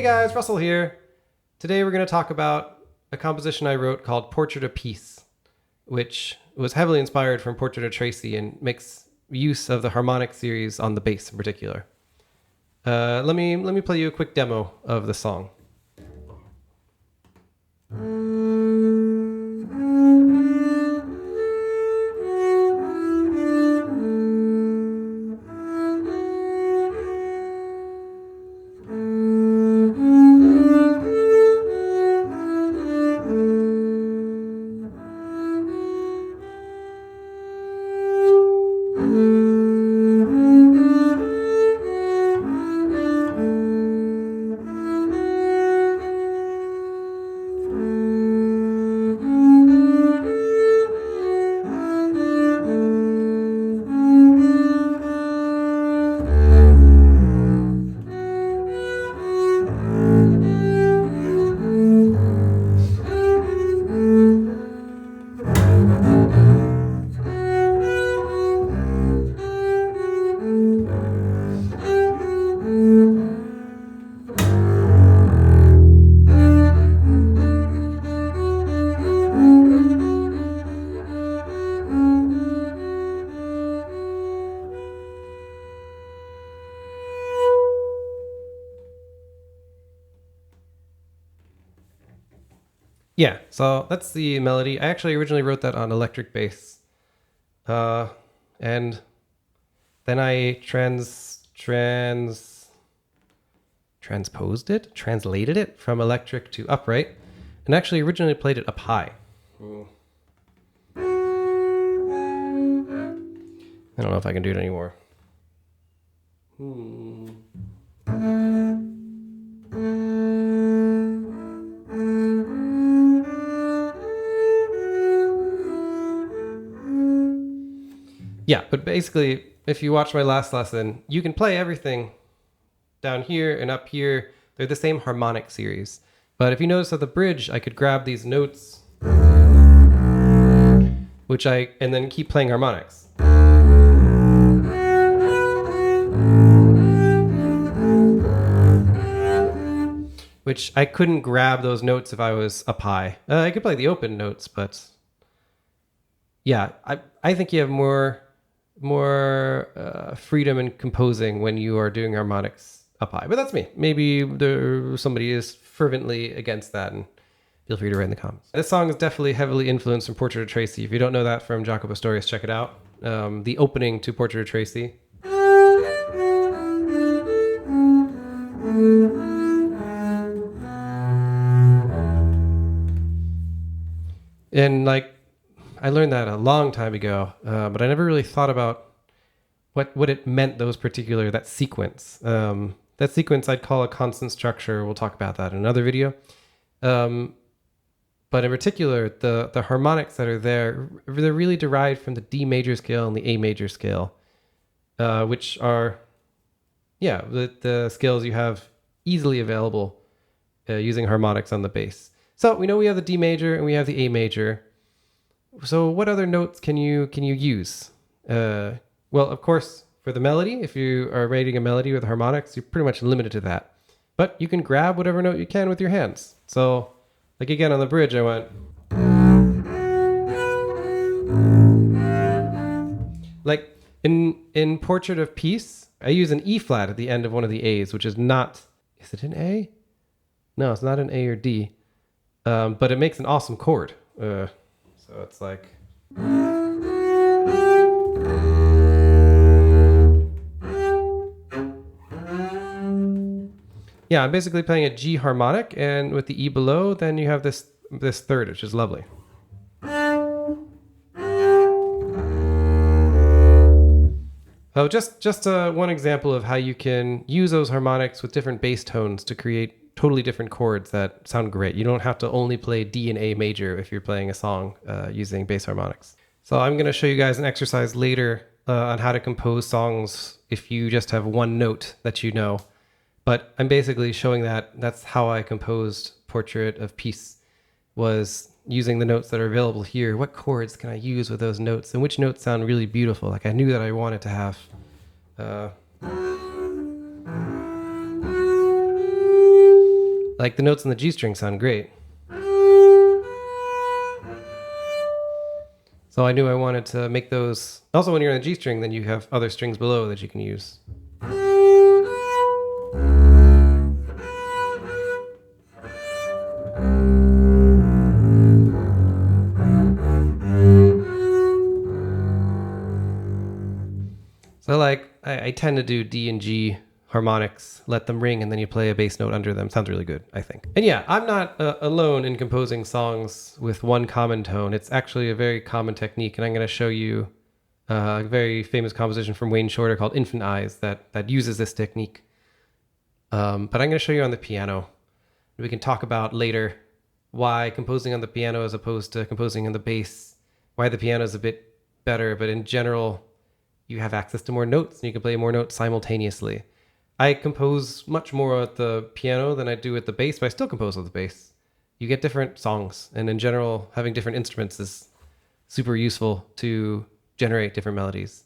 Hey guys, Russell here. Today we're going to talk about a composition I wrote called Portrait of Peace, which was heavily inspired from Portrait of Tracy and makes use of the Harmonics series on the bass in particular. Let me play you a quick demo of the song. Yeah, so that's the melody. I actually originally wrote that on electric bass. And then I translated it from electric to upright, and actually originally played it up high. I don't know if I can do it anymore. Yeah, but basically, if you watch my last lesson, you can play everything down here and up here. They're the same harmonic series. But if you notice at the bridge, I could grab these notes, and then keep playing harmonics. Which I couldn't grab those notes if I was up high. I could play the open notes, but yeah, I think you have more freedom in composing when you are doing harmonics up high. But that's me. Maybe somebody is fervently against that, and feel free to write in the comments. This song is definitely heavily influenced from Portrait of Tracy. If you don't know that from Jacopo Pastorius, check it out. The opening to Portrait of Tracy. And I learned that a long time ago, but I never really thought about what it meant, that sequence. That sequence I'd call a constant structure. We'll talk about that in another video. But in particular, the harmonics that are there, they're really derived from the D major scale and the A major scale, which are, the scales you have easily available using harmonics on the bass. So we know we have the D major and we have the A major. So what other notes can you use? Well, of course, for the melody, if you are writing a melody with harmonics, you're pretty much limited to that. But you can grab whatever note you can with your hands. So, again, on the bridge, I went. In Portrait of Peace, I use an E flat at the end of one of the A's, which is not... Is it an A? No, it's not an A or D. But it makes an awesome chord. So it's like... Yeah, I'm basically playing a G harmonic, and with the E below, then you have this third, which is lovely. Oh, just one example of how you can use those harmonics with different bass tones to create totally different chords that sound great. You don't have to only play D and A major if you're playing a song using bass harmonics. So I'm going to show you guys an exercise later on how to compose songs if you just have one note that you know. But I'm basically showing that's how I composed Portrait of Peace, was using the notes that are available here. What chords can I use with those notes, and which notes sound really beautiful? Like I knew that I wanted to have Like the notes on the G string sound great. So I knew I wanted to make those. Also, when you're on the G string, then you have other strings below that you can use. So I tend to do D and G harmonics, let them ring, and then you play a bass note under them. Sounds really good, I think. And yeah, I'm not alone in composing songs with one common tone. It's actually a very common technique, and I'm going to show you a very famous composition from Wayne Shorter called Infant Eyes that uses this technique. But I'm going to show you on the piano. We can talk about later why composing on the piano as opposed to composing on the bass, why the piano is a bit better, but in general, you have access to more notes and you can play more notes simultaneously. I compose much more at the piano than I do at the bass, but I still compose with the bass. You get different songs, and in general, having different instruments is super useful to generate different melodies.